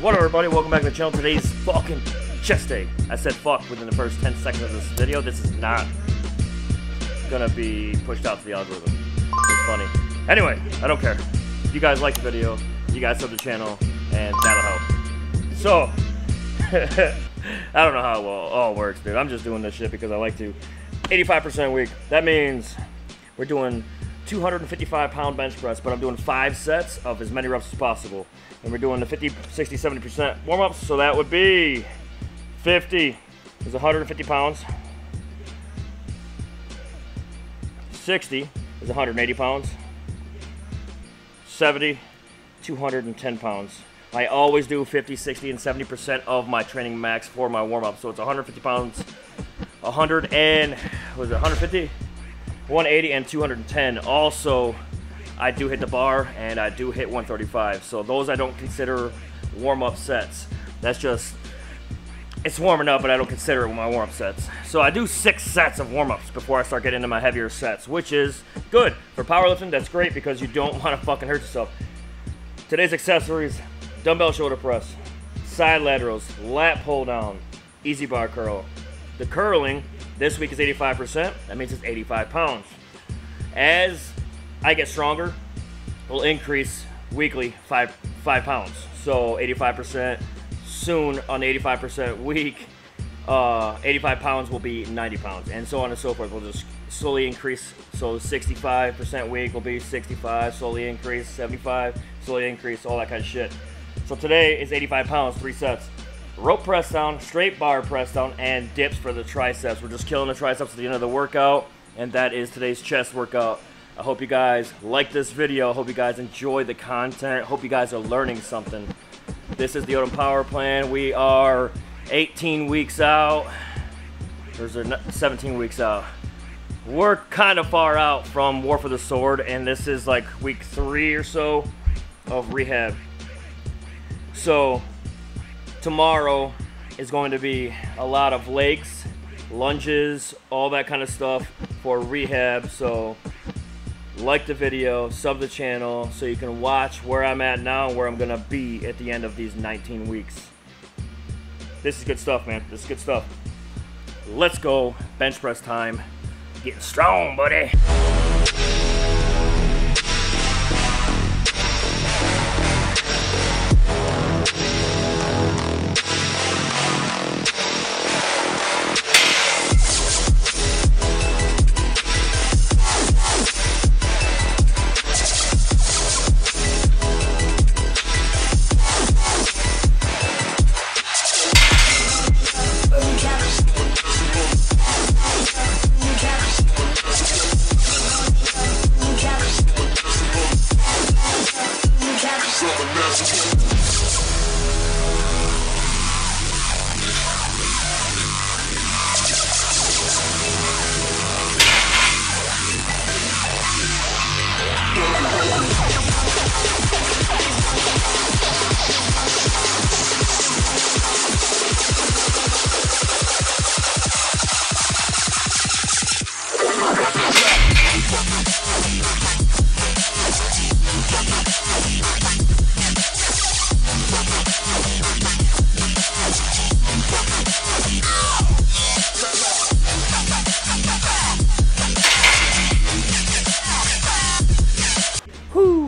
What up, everybody? Welcome back to the channel. Today's fucking chest day. I said fuck within the first 10 seconds of this video. This is not gonna be pushed out to the algorithm. It's funny. Anyway, I don't care. If you guys like the video, you guys sub the channel, and that'll help. So, I don't know how it all works, dude. I'm just doing this shit because I like to. 85% a week. That means we're doing 255-pound bench press, but I'm doing 5 sets of as many reps as possible. And we're doing the 50, 60, 70% warm-ups, so that would be 50 is 150 pounds. 60 is 180 pounds. 70, 210 pounds. I always do 50, 60, and 70% of my training max for my warm-up. So it's 150 pounds, 150? 180 and 210. Also, I do hit the bar and I do hit 135. So those I don't consider warm-up sets. That's just, it's warming up, but I don't consider it my warm-up sets. So I do 6 sets of warm-ups before I start getting into my heavier sets, which is good. For powerlifting, that's great because you don't want to fucking hurt yourself. Today's accessories: dumbbell shoulder press, side laterals, lat pull down, easy bar curl. The curling this week is 85%. That means it's 85 pounds. As I get stronger, we'll increase weekly 5 pounds. So 85% soon on the 85% week, 85 pounds will be 90 pounds, and so on and so forth. We'll just slowly increase. So 65% week will be 65, slowly increase, 75, slowly increase, all that kind of shit. So today is 85 pounds, 3 sets. Rope press down, straight bar press down, and dips for the triceps. We're just killing the triceps at the end of the workout, and that is today's chest workout. I hope you guys like this video. I hope you guys enjoy the content. I hope you guys are learning something. This is the Odin Power Plan. We are 18 weeks out. Or 17 weeks out. We're kind of far out from War for the Sword, and this is like week 3 or so of rehab. So tomorrow is going to be a lot of legs, lunges, all that kind of stuff for rehab. So like the video, sub the channel so you can watch where I'm at now and where I'm gonna be at the end of these 19 weeks. This is good stuff, man. This is good stuff. Let's go. Bench press time. Getting strong, buddy.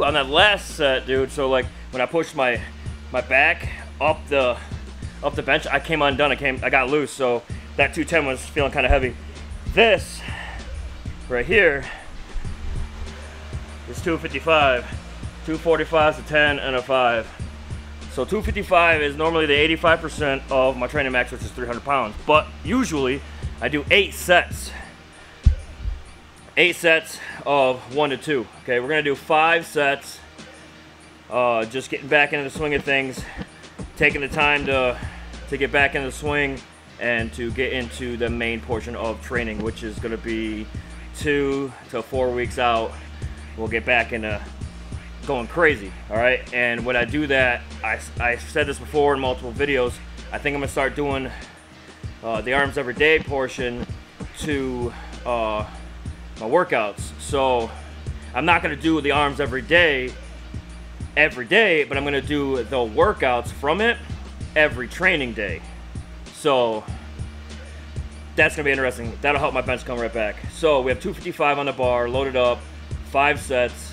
On that last set, dude, so like when I pushed my back up the bench, I came undone. I got loose, so that 210 was feeling kind of heavy. This right here is 255, 245 is a 10 and a 5. So 255 is normally the 85% of my training max, which is 300 pounds. But usually I do 8 sets. 8 sets of 1 to 2. Okay, we're gonna do 5 sets. Just getting back into the swing of things, taking the time to get back in the swing and to get into the main portion of training, which is gonna be 2 to 4 weeks out. We'll get back into going crazy. All right, and when I do that, I said this before in multiple videos, I think I'm gonna start doing the arms every day portion to my workouts. So I'm not gonna do the arms every day, but I'm gonna do the workouts from it every training day. So that's gonna be interesting. That'll help my bench come right back. So we have 255 on the bar, loaded up, 5 sets.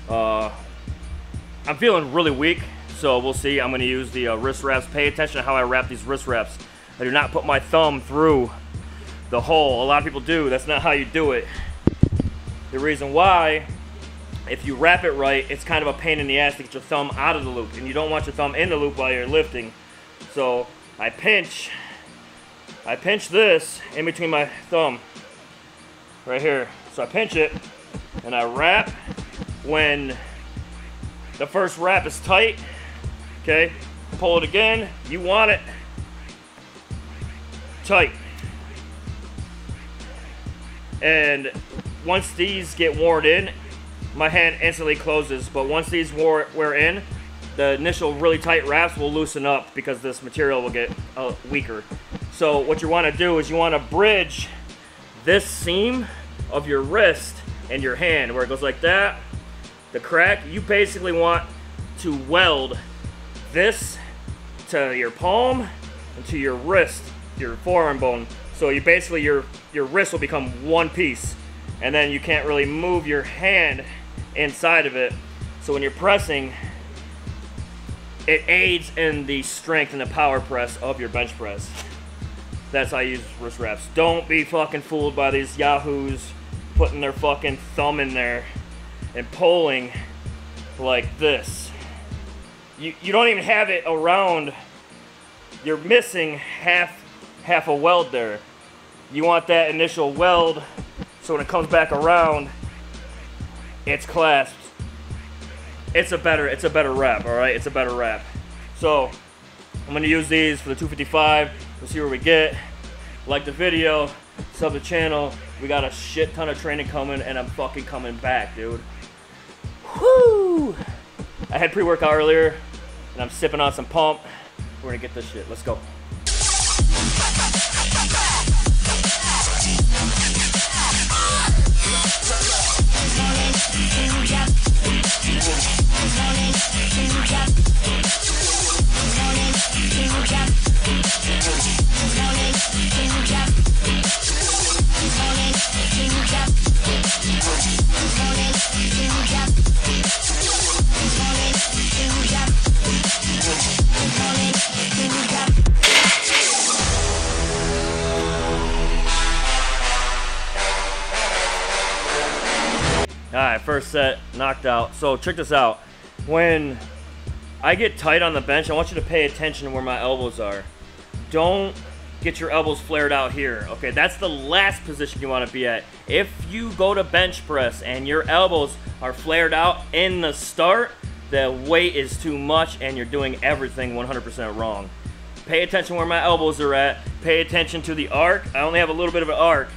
I'm feeling really weak, so we'll see. I'm gonna use the wrist wraps. Pay attention to how I wrap these wrist wraps. I do not put my thumb through the hole. A lot of people do. That's not how you do it. The reason why, if you wrap it right, it's kind of a pain in the ass to get your thumb out of the loop, and you don't want your thumb in the loop while you're lifting. So I pinch this in between my thumb right here. So I pinch it and I wrap. When the first wrap is tight, okay, pull it again. You want it tight. And once these get worn in, my hand instantly closes. But once these wear in, the initial really tight wraps will loosen up because this material will get weaker. So what you want to do is you want to bridge this seam of your wrist and your hand where it goes like that. The crack, you basically want to weld this to your palm and to your wrist, your forearm bone. So you basically, your wrist will become one piece, and then you can't really move your hand inside of it. So when you're pressing, it aids in the strength and the power press of your bench press. That's how I use wrist wraps. Don't be fucking fooled by these yahoos putting their fucking thumb in there and pulling like this. You don't even have it around. You're missing half a weld there. You want that initial weld so when it comes back around, it's clasped. It's a better wrap, all right? It's a better wrap. So I'm gonna use these for the 255. We'll see where we get. Like the video, sub the channel. We got a shit ton of training coming, and I'm fucking coming back, dude. Whoo! I had pre-workout earlier, and I'm sipping on some pump. We're gonna get this shit. Let's go. Alright, first set, knocked out. So check this out. When I get tight on the bench, I want you to pay attention to where my elbows are. Don't get your elbows flared out here. Okay, that's the last position you want to be at. If you go to bench press and your elbows are flared out in the start, the weight is too much and you're doing everything 100% wrong. Pay attention where my elbows are at. Pay attention to the arc. I only have a little bit of an arc.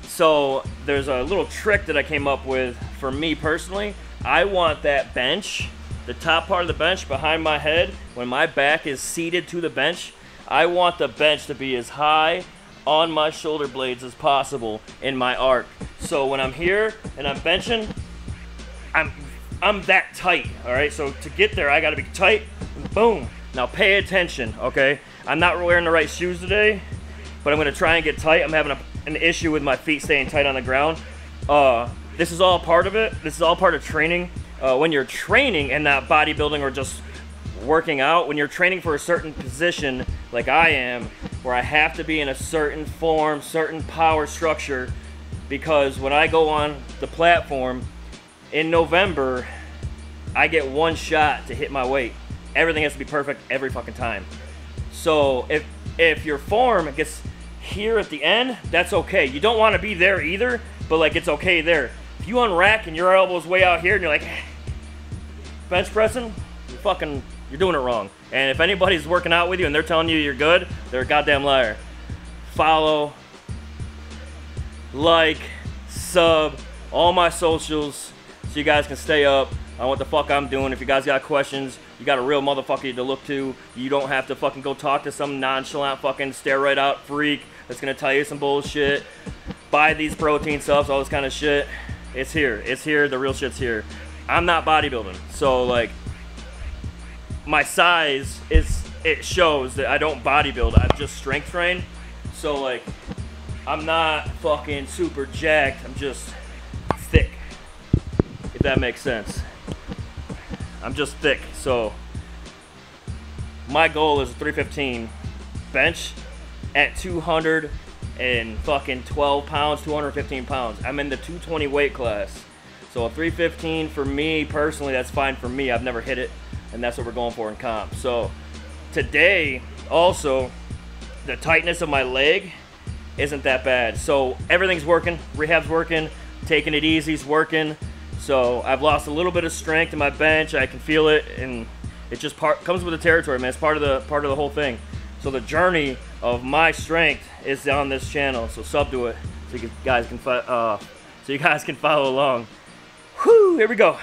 So there's a little trick that I came up with for me personally. I want that bench, the top part of the bench behind my head, when my back is seated to the bench, I want the bench to be as high on my shoulder blades as possible in my arc. So when I'm here and I'm benching, I'm that tight, all right? So to get there, I gotta be tight, and boom. Now pay attention, okay? I'm not wearing the right shoes today, but I'm gonna try and get tight. I'm having an issue with my feet staying tight on the ground. This is all part of it. This is all part of training. When you're training and not bodybuilding or just working out, when you're training for a certain position like I am, where I have to be in a certain form, certain power structure, because when I go on the platform in November, I get one shot to hit my weight. Everything has to be perfect every fucking time. So if your form gets here at the end, that's okay. You don't want to be there either, but like it's okay there. If you unrack and your elbow's way out here and you're like bench pressing, you're doing it wrong. And if anybody's working out with you and they're telling you you're good, they're a goddamn liar. Follow, like, sub, all my socials so you guys can stay up on what the fuck I'm doing. If you guys got questions, you got a real motherfucker to look to. You don't have to fucking go talk to some nonchalant fucking steroid out freak that's gonna tell you some bullshit. Buy these protein subs, all this kind of shit. It's here. It's here. The real shit's here. I'm not bodybuilding, so like my size is it shows that I don't bodybuild. I just strength train. So like, I'm not fucking super jacked. I'm just thick, if that makes sense. I'm just thick. So my goal is 315 bench at 212 pounds, 215 pounds. I'm in the 220 weight class. So a 315 for me personally, that's fine for me. I've never hit it, and that's what we're going for in comp. So today also, the tightness of my leg isn't that bad. So everything's working, rehab's working, taking it easy's working. So I've lost a little bit of strength in my bench. I can feel it, and it just comes with the territory, man. It's part of the whole thing. So the journey of my strength is on this channel. So sub to it, so you guys can follow along. Whew, here we go.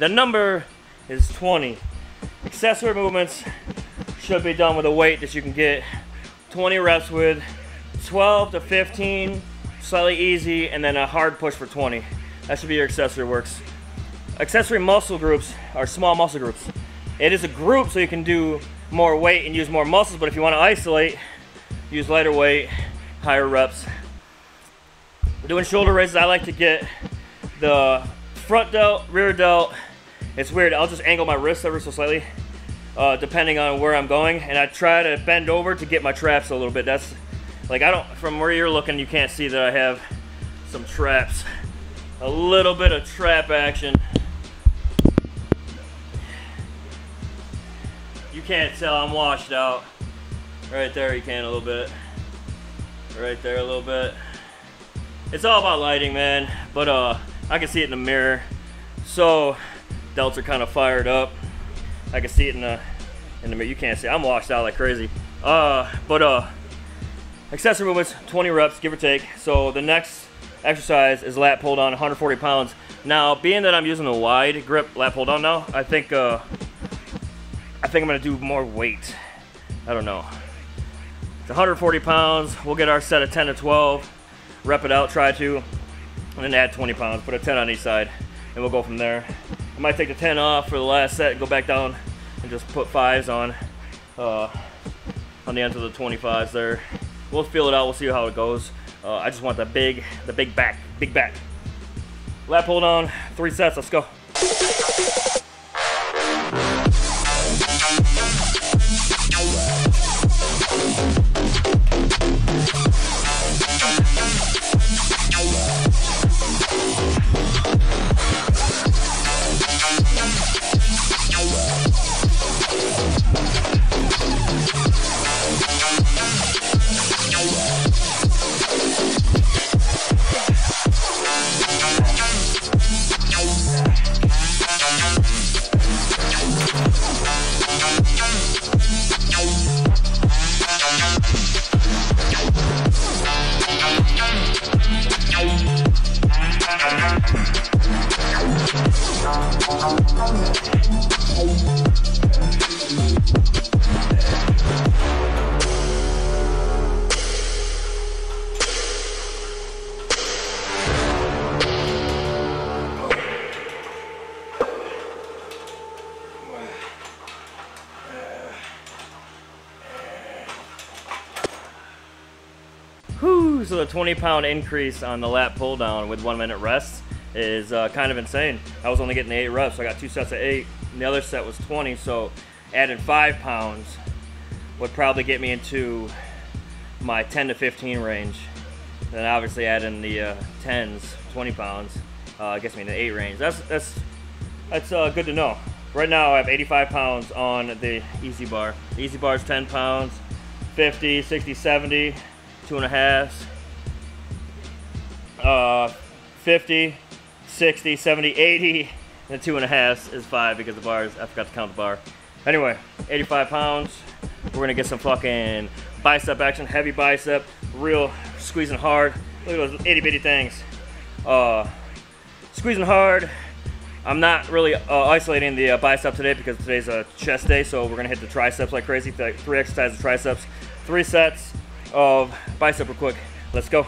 The number is 20. Accessory movements should be done with a weight that you can get 20 reps with, 12 to 15, slightly easy, and then a hard push for 20. That should be your accessory works. Accessory muscle groups are small muscle groups. It is a group so you can do more weight and use more muscles, but if you want to isolate, use lighter weight, higher reps. Doing shoulder raises, I like to get the front delt, rear delt. It's weird, I'll just angle my wrist ever so slightly, depending on where I'm going, and I try to bend over to get my traps a little bit. That's like, from where you're looking, you can't see that I have some traps. A little bit of trap action. You can't tell I'm washed out. Right there you can a little bit. Right there a little bit. It's all about lighting, man, but I can see it in the mirror. So delts are kind of fired up. I can see it in the mirror. You can't see. I'm washed out like crazy. Accessory movements, 20 reps, give or take. So the next exercise is lat pull down, 140 pounds. Now, being that I'm using a wide grip lat pull down now, I think I'm gonna do more weight. I don't know. It's 140 pounds. We'll get our set of 10 to 12. Rep it out, try to, and then add 20 pounds. Put a 10 on each side, and we'll go from there. I might take the 10 off for the last set and go back down and just put 5s on the ends of the 25s there. We'll feel it out. We'll see how it goes. I just want the big back. Lat pull down, 3 sets. Let's go. So the 20-pound increase on the lat pull down with 1 minute rest is kind of insane. I was only getting 8 reps, so I got 2 sets of 8, and the other set was 20, so adding 5 pounds would probably get me into my 10 to 15 range. And then obviously adding the 10s, 20 pounds, gets me in the 8 range. That's good to know. Right now I have 85 pounds on the easy bar. The easy bar is 10 pounds, 50, 60, 70, 2.5s. 50, 60, 70, 80, and the 2.5s is 5 because the bars, I forgot to count the bar. Anyway, 85 pounds. We're gonna get some fucking bicep action, heavy bicep, real squeezing hard. Look at those itty bitty things. Squeezing hard. I'm not really isolating the bicep today because today's a chest day, so we're gonna hit the triceps like crazy. 3 exercises of triceps, 3 sets of bicep real quick. Let's go.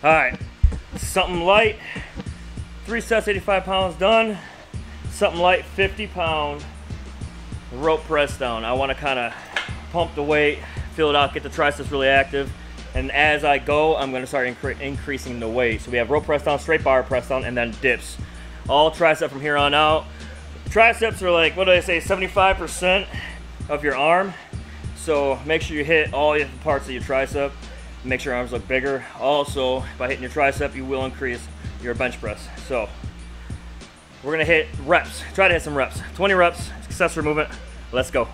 All right, something light, 3 sets, 85 pounds done. Something light, 50 pound rope press down. I want to kind of pump the weight, feel it out, get the triceps really active. And as I go, I'm going to start increasing the weight. So we have rope press down, straight bar press down, and then dips. All tricep from here on out. Triceps are like, what do they say, 75% of your arm. So make sure you hit all the parts of your tricep. Make sure your arms look bigger. Also, by hitting your tricep, you will increase your bench press. So we're gonna hit reps. Try to hit some reps. 20 reps, accessory movement. Let's go.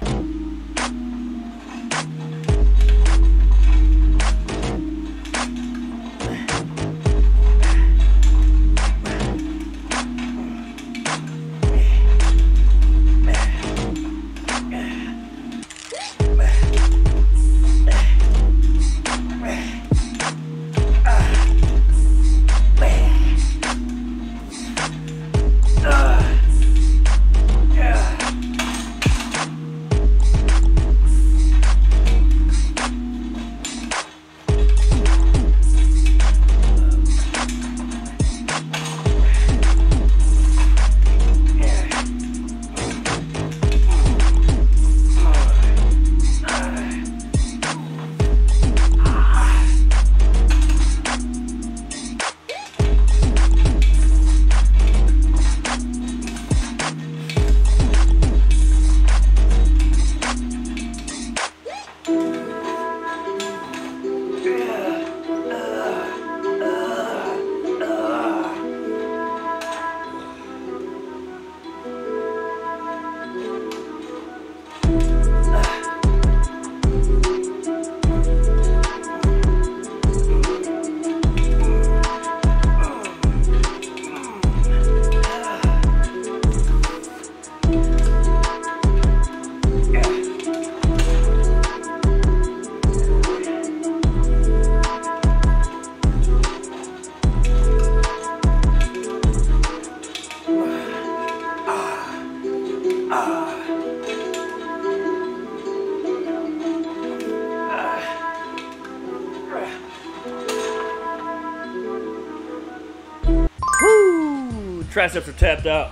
Woo! Triceps are tapped out.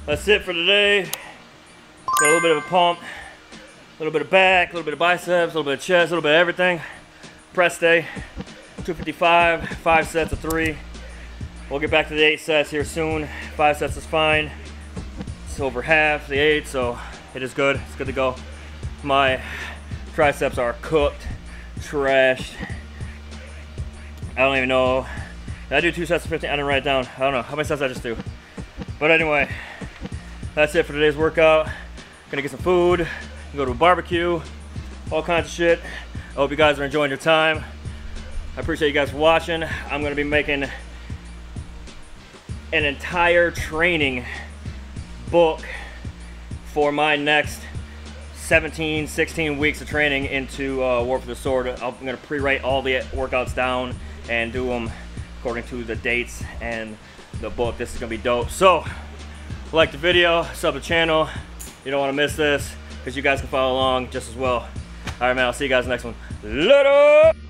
That's it for today. Got a little bit of a pump, a little bit of back, a little bit of biceps, a little bit of chest, a little bit of everything. Press day, 255, 5 sets of 3. We'll get back to the 8 sets here soon. 5 sets is fine. It's over half the 8, so it is good. It's good to go. My triceps are cooked, trashed. I don't even know. I do 2 sets of 15. I didn't write it down. I don't know how many sets I just do. But anyway, that's it for today's workout. Gonna get some food, go to a barbecue, all kinds of shit. I hope you guys are enjoying your time. I appreciate you guys for watching. I'm gonna be making an entire training book for my next 17, 16 weeks of training into War for the Sword. I'm gonna pre-write all the workouts down and do them according to the dates and the book. This is gonna be dope. So, like the video, sub the channel. You don't wanna miss this because you guys can follow along just as well. All right, man, I'll see you guys in the next one. Later!